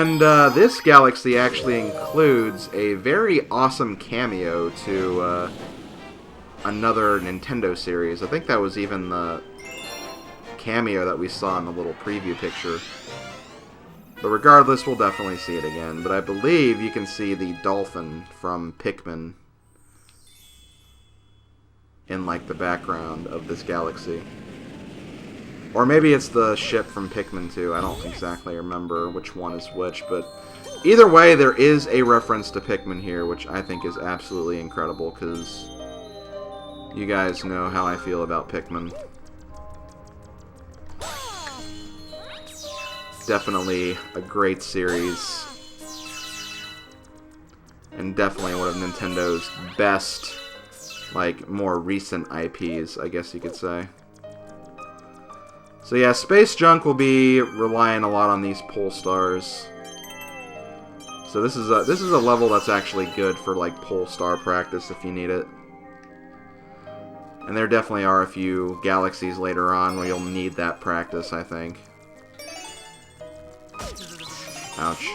And this galaxy actually includes a very awesome cameo to another Nintendo series. I think that was even the cameo that we saw in the little preview picture. But regardless, we'll definitely see it again. But I believe you can see the Dolphin from Pikmin in, like, the background of this galaxy. Or maybe it's the ship from Pikmin 2. I don't exactly remember which one is which. But either way, there is a reference to Pikmin here, which I think is absolutely incredible, because you guys know how I feel about Pikmin. Definitely a great series. And definitely one of Nintendo's best, like, more recent IPs, I guess you could say. So yeah, Space Junk will be relying a lot on these pole stars. So this is a level that's actually good for, like, pole star practice if you need it. And there definitely are a few galaxies later on where you'll need that practice, I think. Ouch.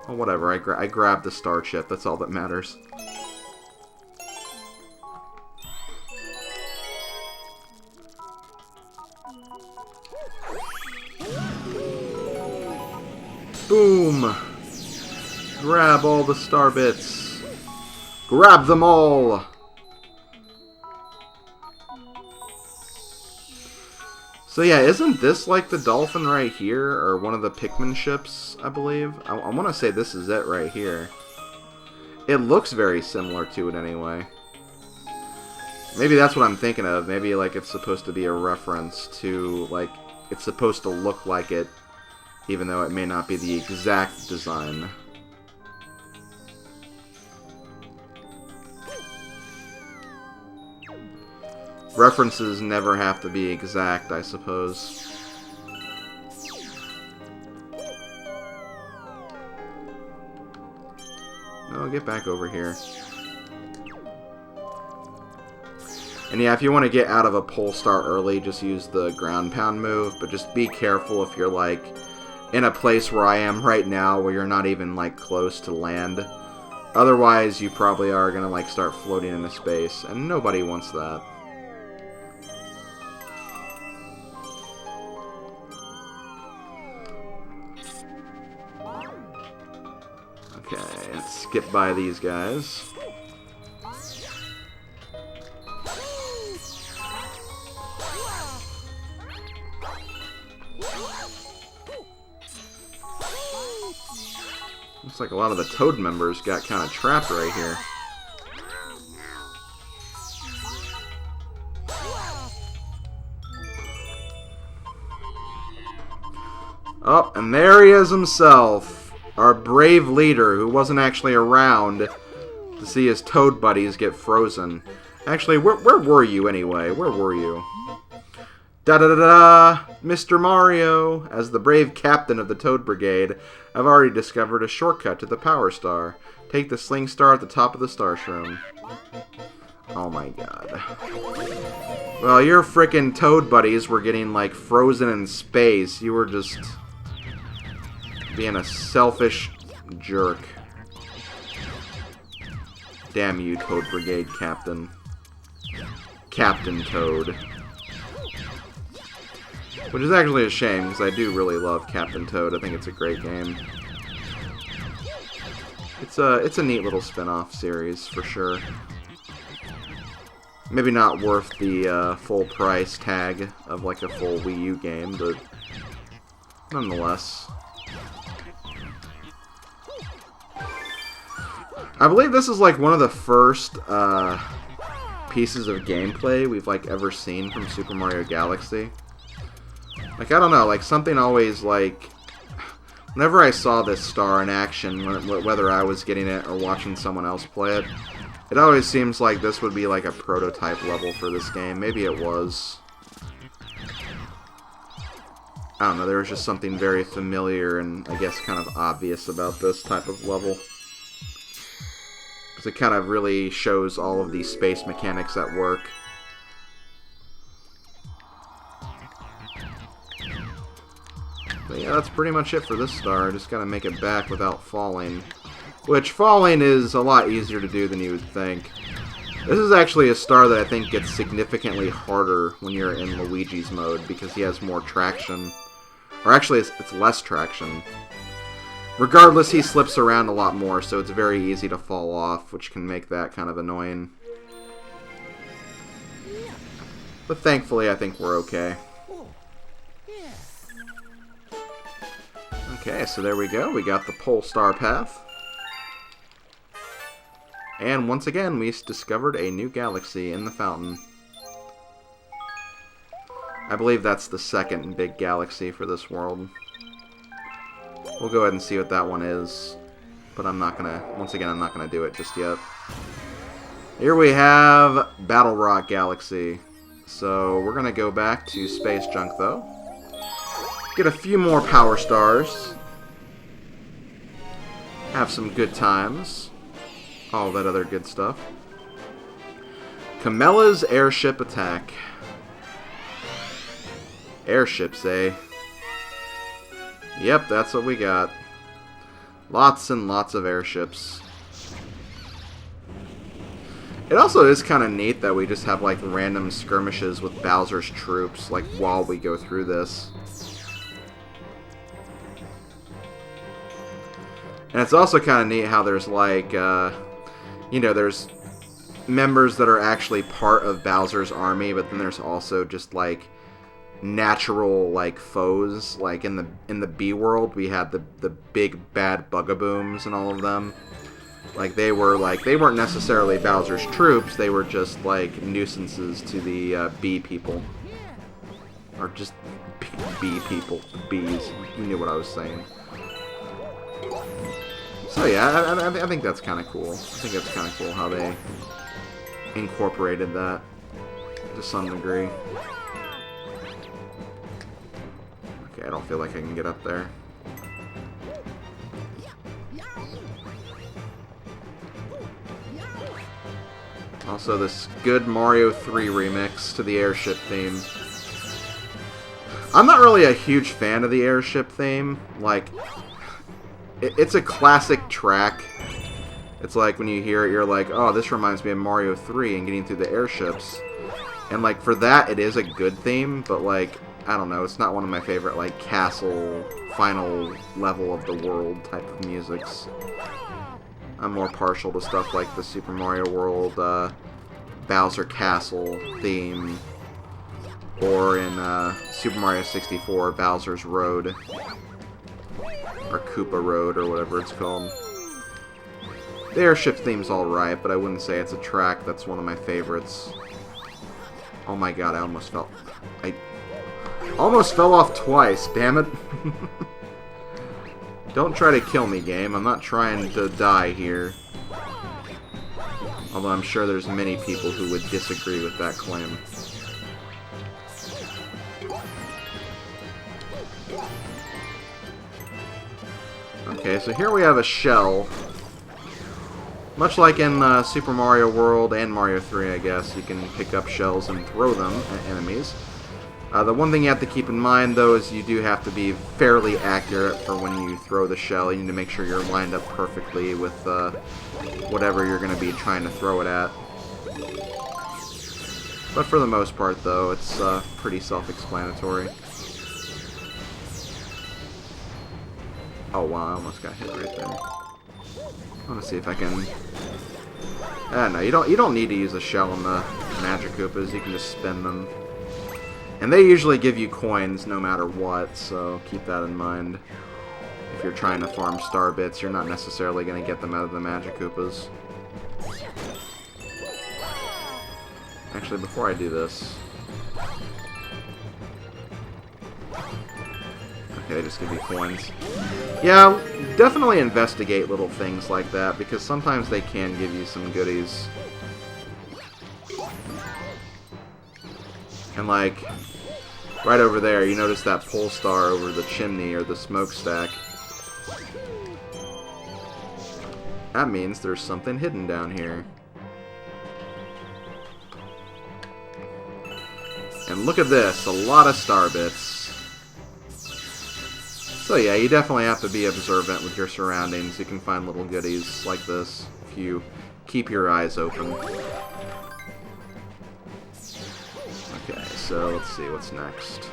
Oh, whatever. I grabbed the star chip. That's all that matters. Boom! Grab all the star bits. Grab them all! So yeah, isn't this like the Dolphin right here, or one of the Pikmin ships, I believe? I want to say this is it right here. It looks very similar to it anyway. Maybe that's what I'm thinking of. Maybe like it's supposed to be a reference to, like, it's supposed to look like it, even though it may not be the exact design. References never have to be exact, I suppose. No, get back over here. And yeah, if you want to get out of a pole star early, just use the ground pound move, but just be careful if you're, like, in a place where I am right now, where you're not even, like, close to land. Otherwise, you probably are gonna, like, start floating into space, and nobody wants that. Okay, let's skip by these guys. Looks like a lot of the Toad members got kind of trapped right here. Oh, and there he is himself. Our brave leader, who wasn't actually around to see his Toad buddies get frozen. Actually, where were you anyway? Where were you? Da-da-da-da! Mr. Mario! As the brave captain of the Toad Brigade, I've already discovered a shortcut to the Power Star. Take the Sling Star at the top of the Star Shroom. Oh my god. Well, your frickin' Toad buddies were getting, like, frozen in space. You were just being a selfish jerk. Damn you, Toad Brigade Captain. Captain Toad. Which is actually a shame, because I do really love Captain Toad. I think it's a great game. It's a neat little spin-off series, for sure. Maybe not worth the full price tag of, like, a full Wii U game, but nonetheless. I believe this is, like, one of the first pieces of gameplay we've, like, ever seen from Super Mario Galaxy. Like, I don't know, like, something always, like, whenever I saw this star in action, whether I was getting it or watching someone else play it, it always seems like this would be, like, a prototype level for this game. Maybe it was. I don't know, there was just something very familiar and, I guess, kind of obvious about this type of level. Because it kind of really shows all of these space mechanics at work. But yeah, that's pretty much it for this star. Just gotta make it back without falling. Which, falling is a lot easier to do than you would think. This is actually a star that I think gets significantly harder when you're in Luigi's mode, because he has more traction. Or actually, it's less traction. Regardless, he slips around a lot more, so it's very easy to fall off, which can make that kind of annoying. But thankfully, I think we're okay. Okay, so there we go. We got the Pole Star Path. And once again, we discovered a new galaxy in the fountain. I believe that's the second big galaxy for this world. We'll go ahead and see what that one is. But I'm not gonna, once again, I'm not gonna do it just yet. Here we have Battle Rock Galaxy. So we're gonna go back to Space Junk though. Get a few more power stars. Have some good times. All that other good stuff. Camella's airship attack. Airships, eh? Yep, that's what we got. Lots and lots of airships. It also is kind of neat that we just have like random skirmishes with Bowser's troops like while we go through this. And it's also kind of neat how there's like, you know, there's members that are actually part of Bowser's army, but then there's also just like natural like foes. Like in the B world, we had the big bad Bugabooms and all of them. Like they weren't necessarily Bowser's troops. They were just like nuisances to the B people, or just B people, the bees. You knew what I was saying. So yeah, I think that's kind of cool. I think it's kind of cool how they incorporated that to some degree. Okay, I don't feel like I can get up there. Also, this good Mario 3 remix to the airship theme. I'm not really a huge fan of the airship theme. Like, it's a classic track. It's like when you hear it, you're like, oh, this reminds me of Mario 3 and getting through the airships. And like for that, it is a good theme, but like, I don't know, it's not one of my favorite like castle, final level of the world type of musics. I'm more partial to stuff like the Super Mario World Bowser Castle theme, or in Super Mario 64 Bowser's Road, or Koopa Road, or whatever it's called. The airship theme's alright, but I wouldn't say it's a track that's one of my favorites. Oh my god, I almost fell off twice, damn it. Don't try to kill me, game. I'm not trying to die here. Although I'm sure there's many people who would disagree with that claim. Okay, so here we have a shell. Much like in Super Mario World and Mario 3, I guess, you can pick up shells and throw them at enemies. The one thing you have to keep in mind, though, is you do have to be fairly accurate for when you throw the shell. You need to make sure you're lined up perfectly with whatever you're going to be trying to throw it at. But for the most part, though, it's pretty self-explanatory. Oh, wow, I almost got hit right there. I want to see if I can... no, you don't need to use a shell in the Magic Koopas. You can just spin them. And they usually give you coins no matter what, so keep that in mind. If you're trying to farm star bits, you're not necessarily going to get them out of the Magic Koopas. Actually, before I do this... Okay, they just give you coins. Yeah, definitely investigate little things like that, because sometimes they can give you some goodies. And like, right over there, you notice that pole star over the chimney or the smokestack. That means there's something hidden down here. And look at this, a lot of star bits. So yeah, you definitely have to be observant with your surroundings. You can find little goodies like this if you keep your eyes open. Okay, so let's see what's next.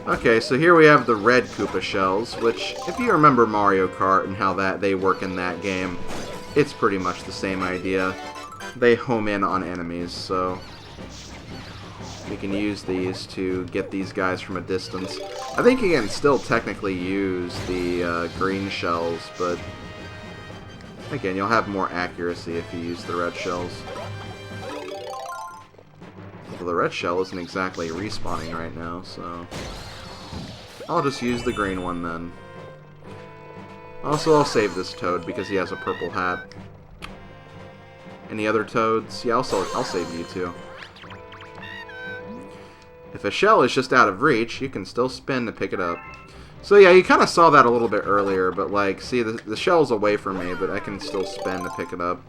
Okay, so here we have the red Koopa shells, which, if you remember Mario Kart and how they work in that game, it's pretty much the same idea. They home in on enemies, so we can use these to get these guys from a distance. I think you can still technically use the green shells, but again, you'll have more accuracy if you use the red shells. Well, the red shell isn't exactly respawning right now, so I'll just use the green one then. Also, I'll save this Toad because he has a purple hat. Any other Toads? Yeah, I'll save you too. If a shell is just out of reach, you can still spin to pick it up. So yeah, you kind of saw that a little bit earlier, but like, see, the shell's away from me, but I can still spin to pick it up.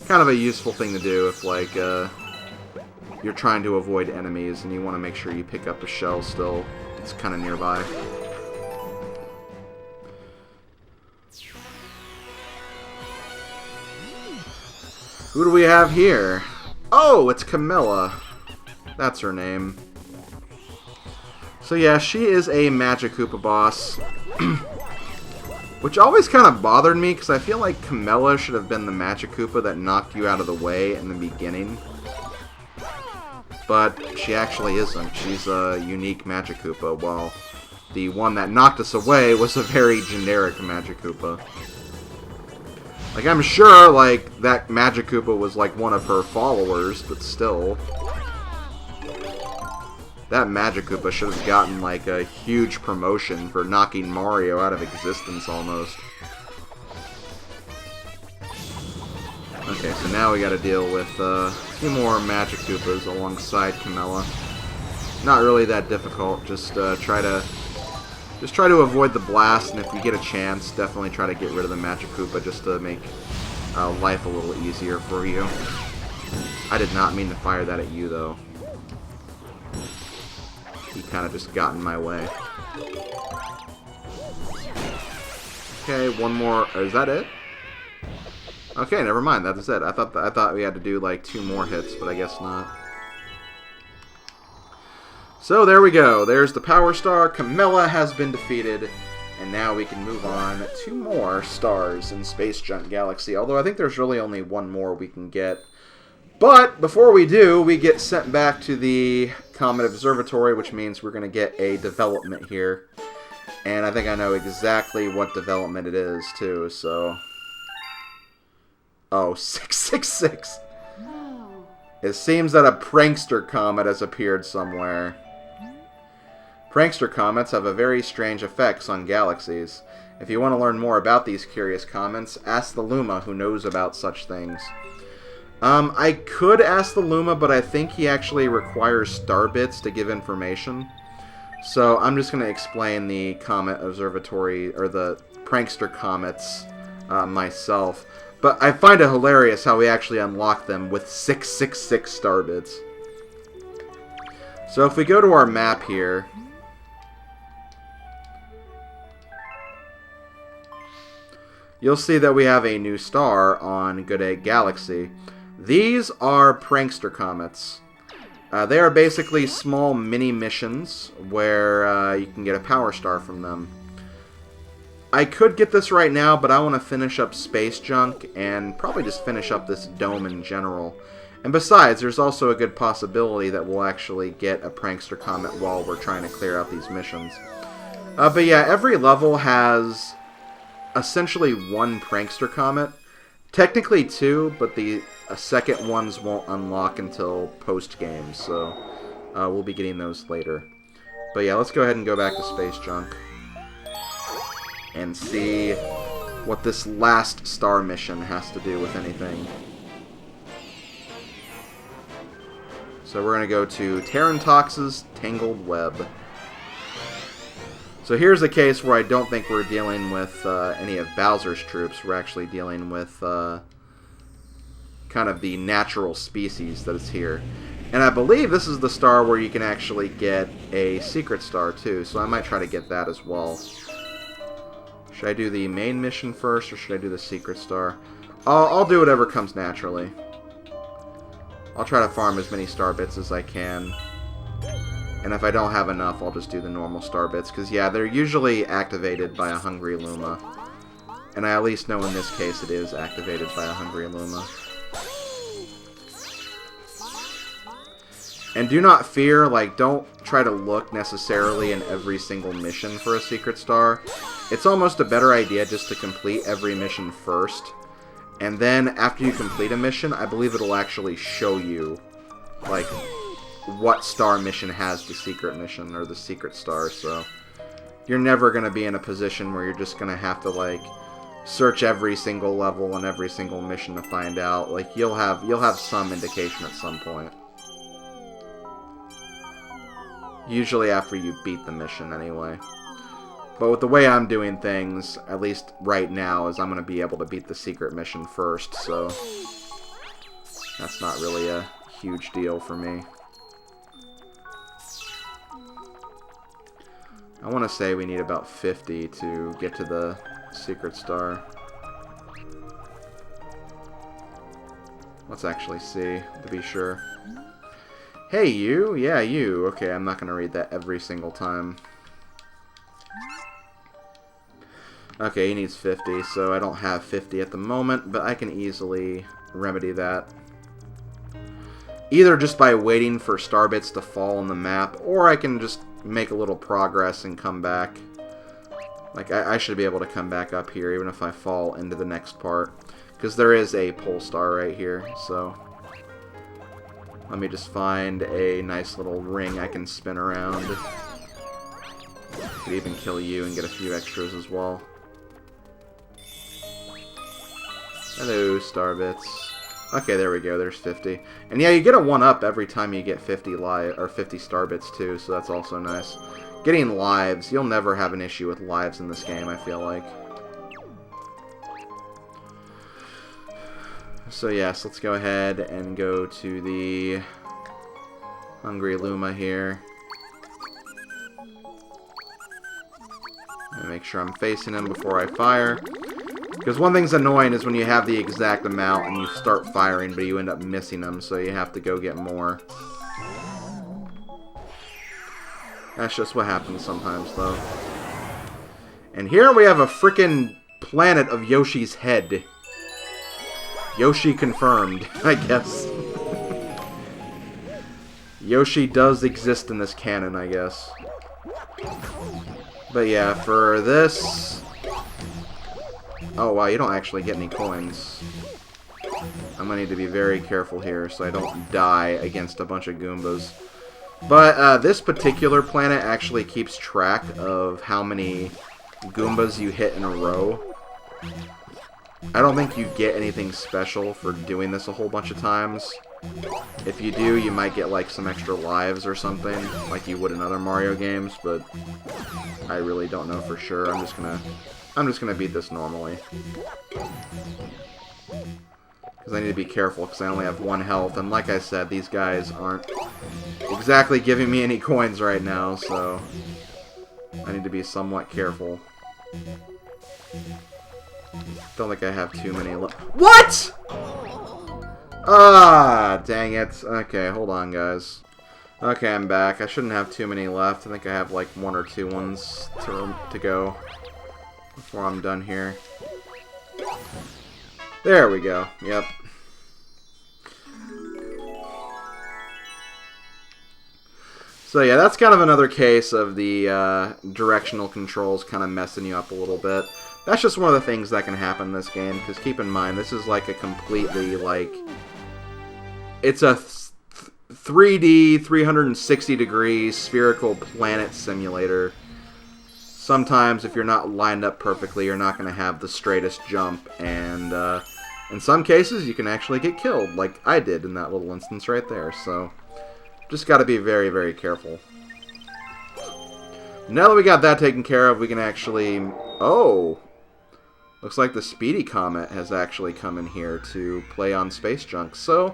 Kind of a useful thing to do if, like, you're trying to avoid enemies and you want to make sure you pick up a shell still. It's kind of nearby. Who do we have here? Oh, it's Camilla. That's her name. So yeah, she is a Magikoopa boss. Which always kind of bothered me, because I feel like Camilla should have been the Magikoopa that knocked you out of the way in the beginning. But she actually isn't. She's a unique Magikoopa, while the one that knocked us away was a very generic Magikoopa. Like, I'm sure, like, that Magikoopa was, like, one of her followers, but still. That Magikoopa should have gotten, like, a huge promotion for knocking Mario out of existence, almost. Okay, so now we gotta deal with a few more Magikoopas alongside Camilla. Not really that difficult, just try to avoid the blast, and if you get a chance, definitely try to get rid of the Magikoopa just to make life a little easier for you. I did not mean to fire that at you, though. He kind of just got in my way. Okay, one more. Is that it? Okay, never mind. That's it. I thought we had to do like 2 more hits, but I guess not. So there we go. There's the Power Star. Camilla has been defeated. And now we can move on to more stars in Space Junk Galaxy. Although I think there's really only one more we can get. But before we do, we get sent back to the Comet Observatory, which means we're going to get a development here. And I think I know exactly what development it is, too, so... Oh, 666! No. It seems that a prankster comet has appeared somewhere. Prankster comets have a very strange effects on galaxies. If you want to learn more about these curious comets, ask the Luma, who knows about such things. I could ask the Luma, but I think he actually requires star bits to give information. So I'm just going to explain the Comet Observatory, or the Prankster Comets, myself. But I find it hilarious how we actually unlock them with 666 star bits. So if we go to our map here... you'll see that we have a new star on Good Egg Galaxy. These are Prankster Comets. They are basically small mini missions where you can get a Power Star from them. I could get this right now, but I want to finish up Space Junk and probably just finish up this dome in general. And besides, there's also a good possibility that we'll actually get a Prankster Comet while we're trying to clear out these missions. But yeah, every level has essentially one Prankster Comet. Technically 2, but the second ones won't unlock until post-game, so we'll be getting those later. But yeah, let's go ahead and go back to Space Junk and see what this last star mission has to do with anything. So we're going to go to Terrantox's Tangled Web. So here's a case where I don't think we're dealing with any of Bowser's troops. We're actually dealing with kind of the natural species that is here. And I believe this is the star where you can actually get a secret star, too. So I might try to get that as well. Should I do the main mission first, or should I do the secret star? I'll do whatever comes naturally. I'll try to farm as many star bits as I can. And if I don't have enough, I'll just do the normal star bits. Because, yeah, they're usually activated by a Hungry Luma. And I at least know in this case it is activated by a Hungry Luma. And do not fear, like, don't try to look necessarily in every single mission for a secret star. It's almost a better idea just to complete every mission first. And then, after you complete a mission, I believe it'll actually show you, like, what star mission has the secret mission, or the secret star, so... You're never going to be in a position where you're just going to have to, like, search every single level and every single mission to find out. Like, you'll have some indication at some point. Usually after you beat the mission, anyway. But with the way I'm doing things, at least right now, is I'm going to be able to beat the secret mission first, so... That's not really a huge deal for me. I want to say we need about 50 to get to the secret star. Let's actually see, to be sure. Hey, you! Yeah, you! Okay, I'm not going to read that every single time. Okay, he needs 50, so I don't have 50 at the moment, but I can easily remedy that. Either just by waiting for star bits to fall on the map, or I can just make a little progress and come back. Like, I should be able to come back up here, even if I fall into the next part. Because there is a pole star right here, so... Let me just find a nice little ring I can spin around. Could even kill you and get a few extras as well. Hello, star bits. Okay, there we go. There's 50. And yeah, you get a 1-up every time you get 50 star bits too, so that's also nice. Getting lives. You'll never have an issue with lives in this game, I feel like. So yes, let's go ahead and go to the Hungry Luma here. And make sure I'm facing him before I fire. Because one thing's annoying is when you have the exact amount and you start firing, but you end up missing them, so you have to go get more. That's just what happens sometimes, though. And here we have a frickin' planet of Yoshi's head. Yoshi confirmed, I guess. Yoshi does exist in this canon, I guess. But yeah, for this... Oh wow, you don't actually get any coins. I'm gonna need to be very careful here so I don't die against a bunch of Goombas. But this particular planet actually keeps track of how many Goombas you hit in a row. I don't think you get anything special for doing this a whole bunch of times. If you do, you might get like some extra lives or something, like you would in other Mario games, but I really don't know for sure. I'm just gonna beat this normally. Because I need to be careful, because I only have 1 health, and like I said, these guys aren't exactly giving me any coins right now, so I need to be somewhat careful. Don't think I have too many left. What?! Ah, dang it. Okay, hold on, guys. Okay, I'm back. I shouldn't have too many left. I think I have like 1 or 2 ones to go before I'm done here. There we go. Yep. So yeah, that's kind of another case of the directional controls kind of messing you up a little bit. That's just one of the things that can happen in this game, because keep in mind, this is like a completely, like... It's a 3D, 360-degree spherical planet simulator. Sometimes, if you're not lined up perfectly, you're not going to have the straightest jump, and in some cases, you can actually get killed, like I did in that little instance right there, so... Just got to be very, very careful. Now that we got that taken care of, we can actually... Oh! Looks like the Speedy Comet has actually come in here to play on Space Junk. So,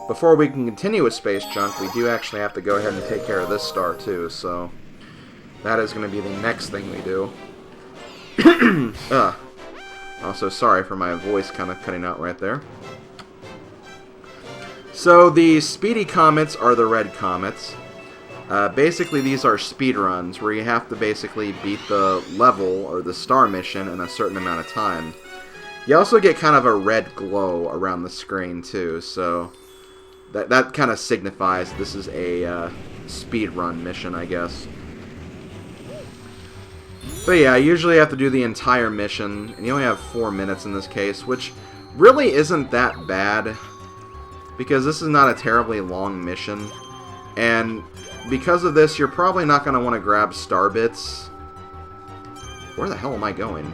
before we can continue with Space Junk, we do actually have to go ahead and take care of this star too, so that is going to be the next thing we do. Also, sorry for my voice kind of cutting out right there. So the Speedy Comets are the red comets. Basically, these are speed runs where you have to basically beat the level or the star mission in a certain amount of time. You also get kind of a red glow around the screen too, so that kind of signifies this is a speed run mission, I guess. But yeah, I usually have to do the entire mission, and you only have 4 minutes in this case, which really isn't that bad, because this is not a terribly long mission, and because of this, you're probably not going to want to grab star bits. Where the hell am I going?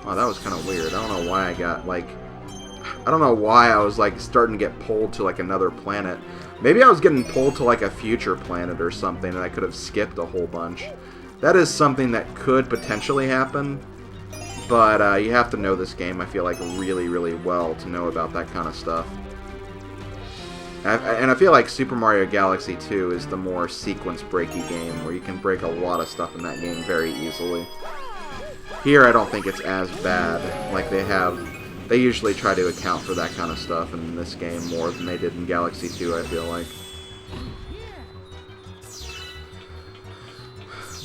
Wow, that was kind of weird. I don't know why I got, like... I don't know why I was, like, starting to get pulled to, like, another planet. Maybe I was getting pulled to, like, a future planet or something, and I could have skipped a whole bunch. That is something that could potentially happen, but you have to know this game, I feel like, really, really well to know about that kind of stuff. And I feel like Super Mario Galaxy 2 is the more sequence-breaky game, where you can break a lot of stuff in that game very easily. Here, I don't think it's as bad. Like, they usually try to account for that kind of stuff in this game more than they did in Galaxy 2, I feel like.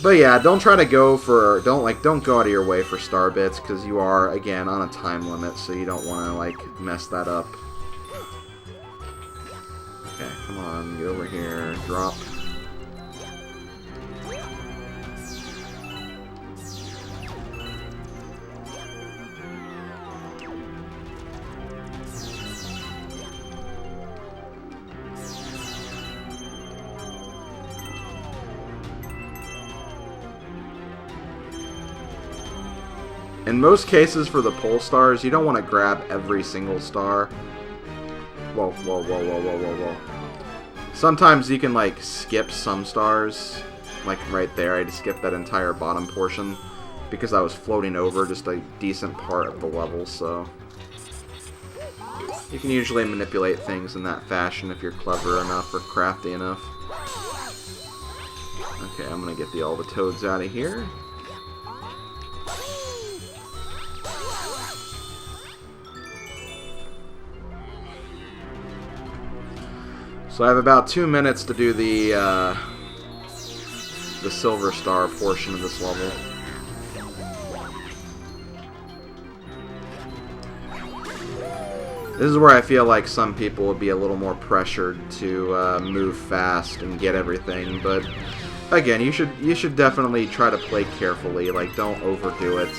But yeah, don't try to go for, don't go out of your way for star bits, because you are, again, on a time limit, so you don't want to, like, mess that up. Okay, come on, get over here, drop. In most cases for the pole stars, you don't want to grab every single star. Whoa, whoa, whoa, whoa, whoa, whoa, whoa. Sometimes you can, like, skip some stars. Like, right there, I just skipped that entire bottom portion because I was floating over just a decent part of the level, so... You can usually manipulate things in that fashion if you're clever enough or crafty enough. Okay, I'm gonna get all the toads out of here. So I have about 2 minutes to do the silver star portion of this level. This is where I feel like some people would be a little more pressured to move fast and get everything, but again, you should definitely try to play carefully. Like, don't overdo it.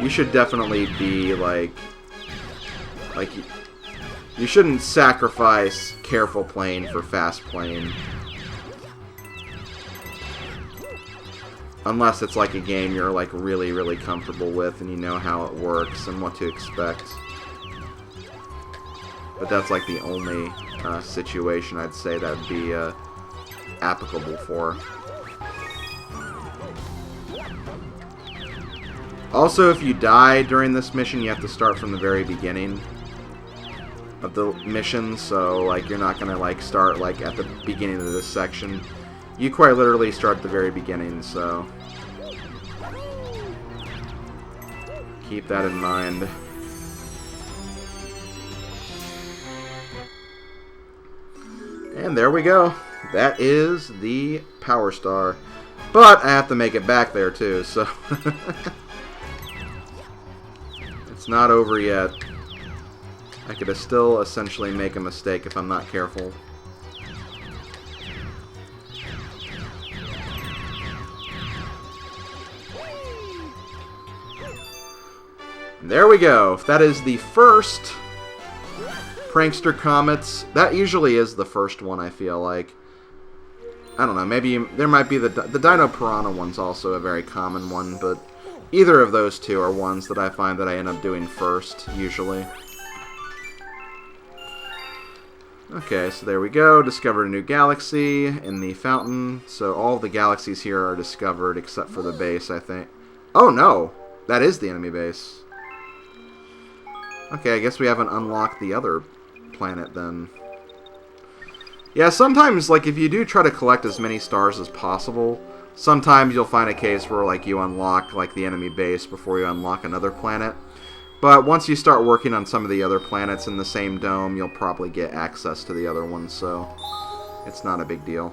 You should definitely be like you shouldn't sacrifice careful playing for fast playing. Unless it's like a game you're like really, really comfortable with and you know how it works and what to expect. But that's like the only situation I'd say that would be applicable for. Also, if you die during this mission, you have to start from the very beginning of the mission, so like you're not gonna like start like at the beginning of this section. You quite literally start at the very beginning, so keep that in mind. And there we go. That is the Power Star. But I have to make it back there too, so it's not over yet. I could still essentially make a mistake if I'm not careful. There we go. That is the first Prankster Comets. That usually is the first one, I feel like. I don't know, maybe there might be the Dino Piranha one's also a very common one, but either of those two are ones that I find that I end up doing first, usually. Okay, so there we go. Discovered a new galaxy in the fountain. So all the galaxies here are discovered except for the base, I think. Oh, no! That is the enemy base. Okay, I guess we haven't unlocked the other planet, then... Yeah, sometimes, like, if you do try to collect as many stars as possible, sometimes you'll find a case where, like, you unlock, like, the enemy base before you unlock another planet. But once you start working on some of the other planets in the same dome, you'll probably get access to the other ones, so it's not a big deal.